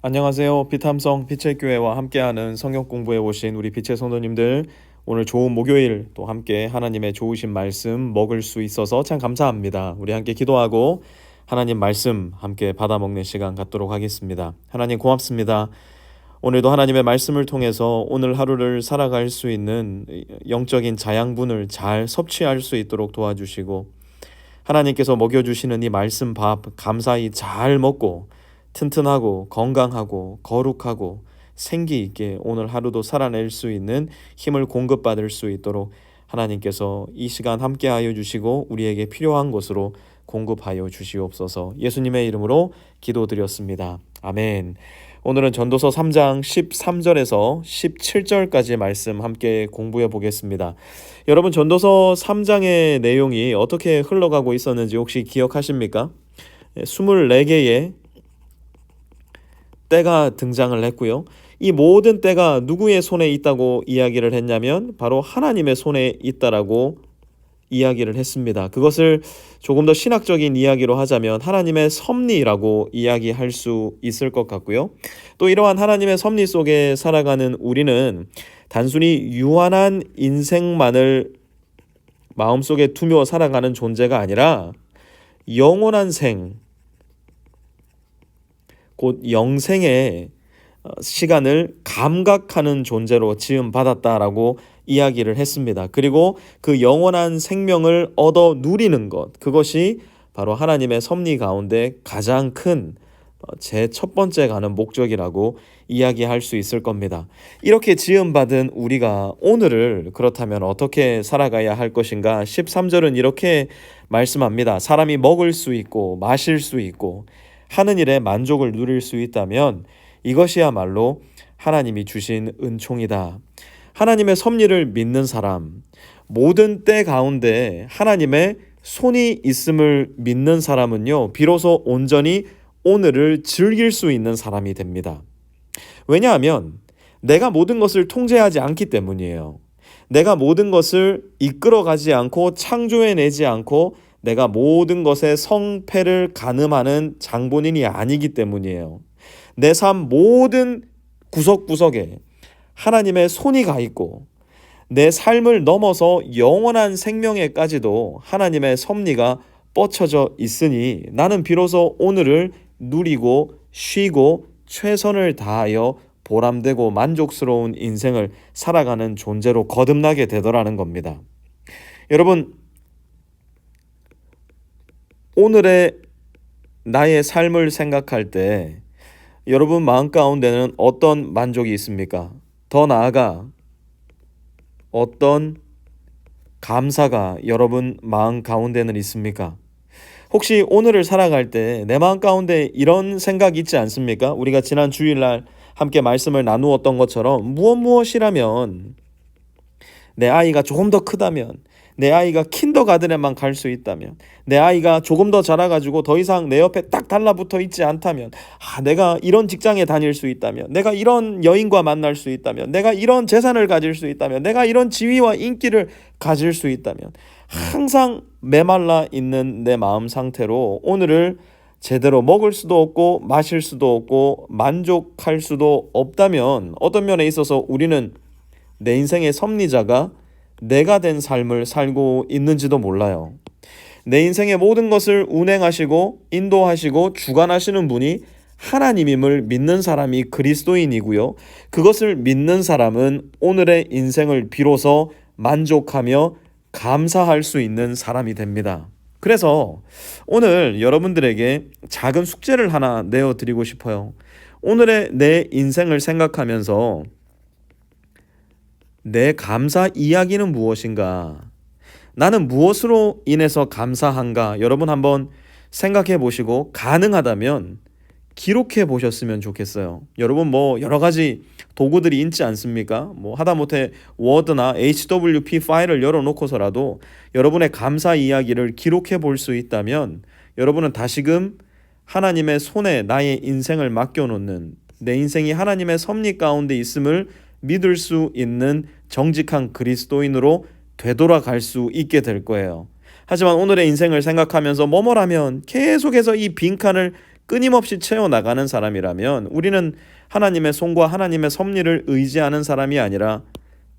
안녕하세요. 피탐성 빛의 교회와 함께하는 성경 공부에 오신 우리 빛의 성도님들, 오늘 좋은 목요일 또 함께 하나님의 좋으신 말씀 먹을 수 있어서 참 감사합니다. 우리 함께 기도하고 하나님 말씀 함께 받아 먹는 시간 갖도록 하겠습니다. 하나님 고맙습니다. 오늘도 하나님의 말씀을 통해서 오늘 하루를 살아갈 수 있는 영적인 자양분을 잘 섭취할 수 있도록 도와주시고, 하나님께서 먹여주시는 이 말씀 밥 감사히 잘 먹고 튼튼하고 건강하고 거룩하고 생기 있게 오늘 하루도 살아낼 수 있는 힘을 공급받을 수 있도록 하나님께서 이 시간 함께하여 주시고 우리에게 필요한 것으로 공급하여 주시옵소서. 예수님의 이름으로 기도드렸습니다. 아멘. 오늘은 전도서 3장 13절에서 17절까지 말씀 함께 공부해 보겠습니다. 여러분, 전도서 3장의 내용이 어떻게 흘러가고 있었는지 혹시 기억하십니까? 24개의 때가 등장을 했고요. 이 모든 때가 누구의 손에 있다고 이야기를 했냐면 바로 하나님의 손에 있다라고 이야기를 했습니다. 그것을 조금 더 신학적인 이야기로 하자면 하나님의 섭리라고 이야기할 수 있을 것 같고요. 또 이러한 하나님의 섭리 속에 살아가는 우리는 단순히 유한한 인생만을 마음속에 두며 살아가는 존재가 아니라 영원한 생, 곧 영생의 시간을 감각하는 존재로 지음받았다라고 이야기를 했습니다. 그리고 그 영원한 생명을 얻어 누리는 것, 그것이 바로 하나님의 섭리 가운데 가장 큰 제 첫 번째 가는 목적이라고 이야기할 수 있을 겁니다. 이렇게 지음받은 우리가 오늘을 그렇다면 어떻게 살아가야 할 것인가? 13절은 이렇게 말씀합니다. 사람이 먹을 수 있고 마실 수 있고 하는 일에 만족을 누릴 수 있다면 이것이야말로 하나님이 주신 은총이다. 하나님의 섭리를 믿는 사람, 모든 때 가운데 하나님의 손이 있음을 믿는 사람은요, 비로소 온전히 오늘을 즐길 수 있는 사람이 됩니다. 왜냐하면 내가 모든 것을 통제하지 않기 때문이에요. 내가 모든 것을 이끌어가지 않고 창조해내지 않고 내가 모든 것의 성패를 가늠하는 장본인이 아니기 때문이에요. 내 삶 모든 구석구석에 하나님의 손이 가 있고 내 삶을 넘어서 영원한 생명에까지도 하나님의 섭리가 뻗쳐져 있으니 나는 비로소 오늘을 누리고 쉬고 최선을 다하여 보람되고 만족스러운 인생을 살아가는 존재로 거듭나게 되더라는 겁니다. 여러분, 오늘의 나의 삶을 생각할 때 여러분 마음 가운데는 어떤 만족이 있습니까? 더 나아가 어떤 감사가 여러분 마음 가운데는 있습니까? 혹시 오늘을 살아갈 때 내 마음 가운데 이런 생각이 있지 않습니까? 우리가 지난 주일날 함께 말씀을 나누었던 것처럼 무엇이라면 내 아이가 조금 더 크다면, 내 아이가 킨더가든에만 갈 수 있다면, 내 아이가 조금 더 자라가지고 더 이상 내 옆에 딱 달라붙어 있지 않다면, 내가 이런 직장에 다닐 수 있다면, 내가 이런 여인과 만날 수 있다면, 내가 이런 재산을 가질 수 있다면, 내가 이런 지위와 인기를 가질 수 있다면, 항상 메말라 있는 내 마음 상태로 오늘을 제대로 먹을 수도 없고 마실 수도 없고 만족할 수도 없다면 어떤 면에 있어서 우리는 내 인생의 섭리자가 내가 된 삶을 살고 있는지도 몰라요. 내 인생의 모든 것을 운행하시고 인도하시고 주관하시는 분이 하나님임을 믿는 사람이 그리스도인이고요. 그것을 믿는 사람은 오늘의 인생을 비로소 만족하며 감사할 수 있는 사람이 됩니다. 그래서 오늘 여러분들에게 작은 숙제를 하나 내어드리고 싶어요. 오늘의 내 인생을 생각하면서 내 감사 이야기는 무엇인가? 나는 무엇으로 인해서 감사한가? 여러분 한번 생각해 보시고 가능하다면 기록해 보셨으면 좋겠어요. 여러분 여러 가지 도구들이 있지 않습니까? 하다못해 워드나 HWP 파일을 열어놓고서라도 여러분의 감사 이야기를 기록해 볼 수 있다면 여러분은 다시금 하나님의 손에 나의 인생을 맡겨놓는, 내 인생이 하나님의 섭리 가운데 있음을 믿을 수 있는 정직한 그리스도인으로 되돌아갈 수 있게 될 거예요. 하지만 오늘의 인생을 생각하면서 뭐뭐라면 계속해서 이 빈칸을 끊임없이 채워나가는 사람이라면 우리는 하나님의 손과 하나님의 섭리를 의지하는 사람이 아니라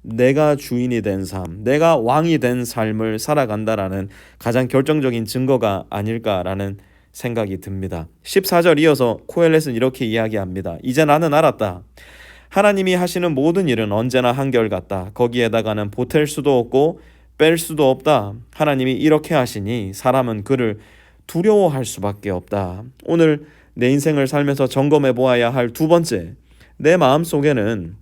내가 주인이 된 삶, 내가 왕이 된 삶을 살아간다라는 가장 결정적인 증거가 아닐까라는 생각이 듭니다. 14절 이어서 코엘렛은 이렇게 이야기합니다. 이제 나는 알았다. 하나님이 하시는 모든 일은 언제나 한결같다. 거기에다가는 보탤 수도 없고 뺄 수도 없다. 하나님이 이렇게 하시니 사람은 그를 두려워할 수밖에 없다. 오늘 내 인생을 살면서 점검해 보아야 할 두 번째, 내 마음 속에는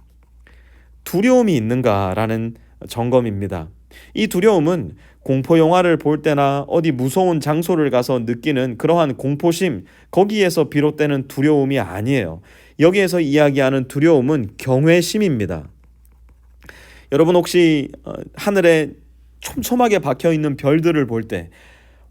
두려움이 있는가라는 점검입니다. 이 두려움은 공포 영화를 볼 때나 어디 무서운 장소를 가서 느끼는 그러한 공포심, 거기에서 비롯되는 두려움이 아니에요. 여기에서 이야기하는 두려움은 경외심입니다. 여러분 혹시 하늘에 촘촘하게 박혀있는 별들을 볼 때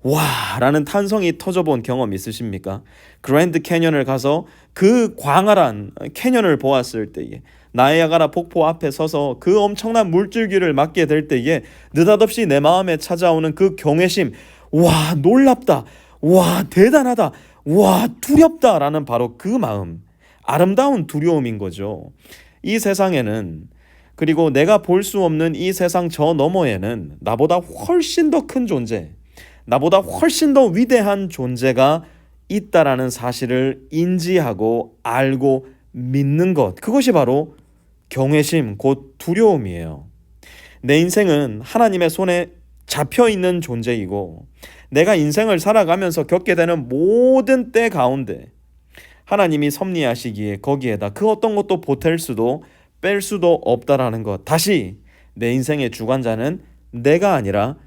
와 라는 탄성이 터져본 경험 있으십니까? 그랜드 캐년을 가서 그 광활한 캐년을 보았을 때에, 나이아가라 폭포 앞에 서서 그 엄청난 물줄기를 맞게 될 때에 느닷없이 내 마음에 찾아오는 그 경외심, 와 놀랍다, 와 대단하다, 와 두렵다 라는 바로 그 마음, 아름다운 두려움인 거죠. 이 세상에는, 그리고 내가 볼 수 없는 이 세상 저 너머에는 나보다 훨씬 더 큰 존재, 나보다 훨씬 더 위대한 존재가 있다라는 사실을 인지하고 알고 믿는 것, 그것이 바로 경외심, 곧 두려움이에요. 내 인생은 하나님의 손에 잡혀있는 존재이고 내가 인생을 살아가면서 겪게 되는 모든 때 가운데 하나님이 섭리하시기에 거기에다 그 어떤 것도 보탤 수도 뺄 수도 없다라는 것, 다시 내 인생의 주관자는 내가 아니라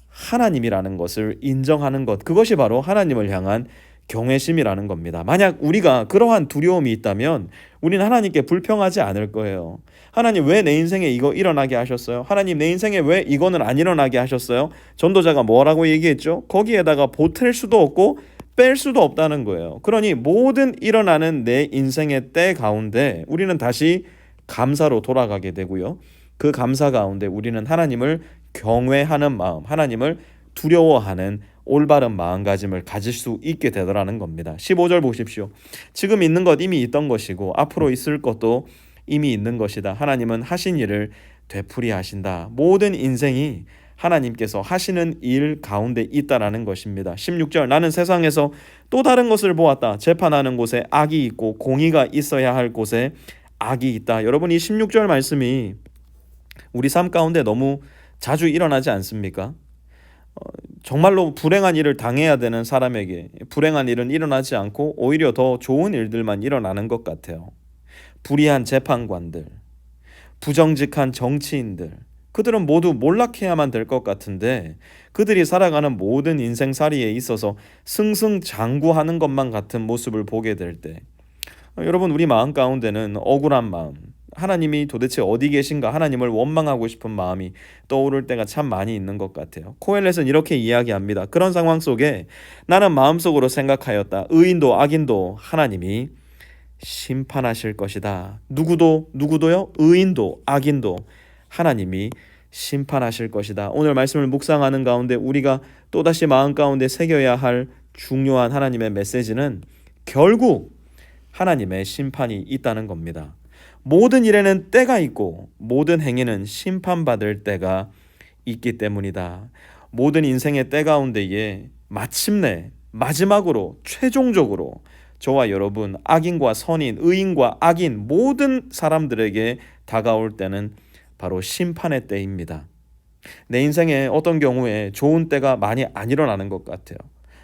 하나님이라는 것을 인정하는 것, 그것이 바로 하나님을 향한 경외심이라는 겁니다. 만약 우리가 그러한 두려움이 있다면 우리는 하나님께 불평하지 않을 거예요. 하나님 왜 내 인생에 이거 일어나게 하셨어요? 하나님 내 인생에 왜 이거는 안 일어나게 하셨어요? 전도자가 뭐라고 얘기했죠? 거기에다가 보탤 수도 없고 뺄 수도 없다는 거예요. 그러니 모든 일어나는 내 인생의 때 가운데 우리는 다시 감사로 돌아가게 되고요. 그 감사 가운데 우리는 하나님을 경외하는 마음, 하나님을 두려워하는 올바른 마음가짐을 가질 수 있게 되더라는 겁니다. 15절 보십시오. 지금 있는 것 이미 있던 것이고 앞으로 있을 것도 이미 있는 것이다. 하나님은 하신 일을 되풀이 하신다. 모든 인생이 하나님께서 하시는 일 가운데 있다라는 것입니다. 16절, 나는 세상에서 또 다른 것을 보았다. 재판하는 곳에 악이 있고 공의가 있어야 할 곳에 악이 있다. 여러분 이 16절 말씀이 우리 삶 가운데 너무 자주 일어나지 않습니까? 정말로 불행한 일을 당해야 되는 사람에게 불행한 일은 일어나지 않고 오히려 더 좋은 일들만 일어나는 것 같아요. 불의한 재판관들, 부정직한 정치인들, 그들은 모두 몰락해야만 될 것 같은데 그들이 살아가는 모든 인생살이에 있어서 승승장구하는 것만 같은 모습을 보게 될 때, 여러분 우리 마음 가운데는 억울한 마음, 하나님이 도대체 어디 계신가, 하나님을 원망하고 싶은 마음이 떠오를 때가 참 많이 있는 것 같아요. 코엘렛은 이렇게 이야기합니다. 그런 상황 속에 나는 마음속으로 생각하였다. 의인도 악인도 하나님이 심판하실 것이다. 누구도요? 의인도 악인도 하나님이 심판하실 것이다. 오늘 말씀을 묵상하는 가운데 우리가 또다시 마음 가운데 새겨야 할 중요한 하나님의 메시지는 결국 하나님의 심판이 있다는 겁니다. 모든 일에는 때가 있고 모든 행위는 심판받을 때가 있기 때문이다. 모든 인생의 때 가운데에 마침내 마지막으로 최종적으로 저와 여러분, 악인과 선인, 의인과 악인 모든 사람들에게 다가올 때는 바로 심판의 때입니다. 내 인생에 어떤 경우에 좋은 때가 많이 안 일어나는 것 같아요.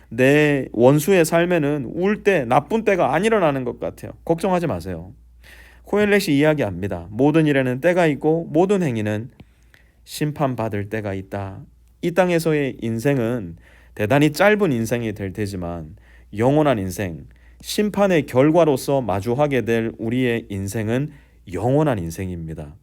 내 원수의 삶에는 울 때, 나쁜 때가 안 일어나는 것 같아요. 걱정하지 마세요. 코엘렛이 이야기합니다. 모든 일에는 때가 있고 모든 행위는 심판받을 때가 있다. 이 땅에서의 인생은 대단히 짧은 인생이 될 테지만 영원한 인생, 심판의 결과로서 마주하게 될 우리의 인생은 영원한 인생입니다.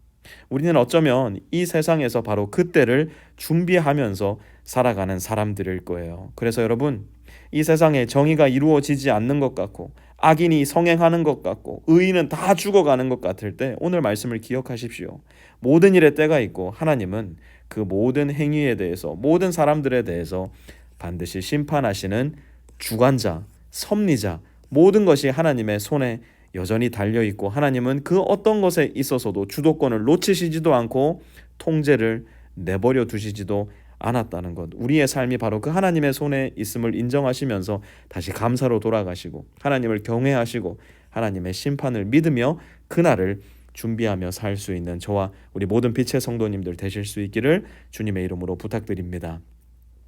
우리는 어쩌면 이 세상에서 바로 그때를 준비하면서 살아가는 사람들일 거예요. 그래서 여러분, 이 세상에 정의가 이루어지지 않는 것 같고 악인이 성행하는 것 같고 의인은 다 죽어가는 것 같을 때 오늘 말씀을 기억하십시오. 모든 일에 때가 있고 하나님은 그 모든 행위에 대해서, 모든 사람들에 대해서 반드시 심판하시는 주관자, 섭리자, 모든 것이 하나님의 손에 여전히 달려있고 하나님은 그 어떤 것에 있어서도 주도권을 놓치시지도 않고 통제를 내버려 두시지도 않았다는 것. 우리의 삶이 바로 그 하나님의 손에 있음을 인정하시면서 다시 감사로 돌아가시고 하나님을 경외하시고 하나님의 심판을 믿으며 그날을 준비하며 살 수 있는 저와 우리 모든 빛의 성도님들 되실 수 있기를 주님의 이름으로 부탁드립니다.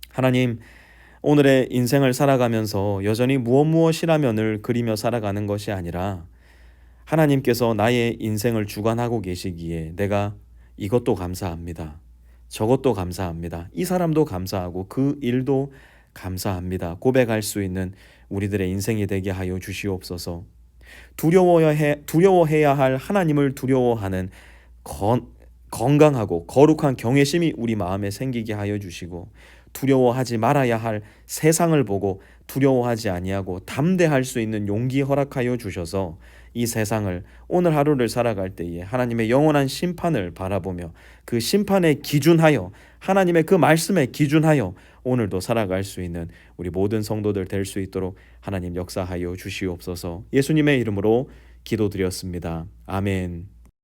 하나님, 오늘의 인생을 살아가면서 여전히 무엇이라면을 그리며 살아가는 것이 아니라 하나님께서 나의 인생을 주관하고 계시기에 내가 이것도 감사합니다. 저것도 감사합니다. 이 사람도 감사하고 그 일도 감사합니다. 고백할 수 있는 우리들의 인생이 되게 하여 주시옵소서. 두려워해야 할 하나님을 두려워하는 건강하고 거룩한 경외심이 우리 마음에 생기게 하여 주시고 두려워하지 말아야 할 세상을 보고 두려워하지 아니하고 담대할 수 있는 용기 허락하여 주셔서 이 세상을 오늘 하루를 살아갈 때에 하나님의 영원한 심판을 바라보며 그 심판에 기준하여 하나님의 그 말씀에 기준하여 오늘도 살아갈 수 있는 우리 모든 성도들 될 수 있도록 하나님 역사하여 주시옵소서. 예수님의 이름으로 기도드렸습니다. 아멘.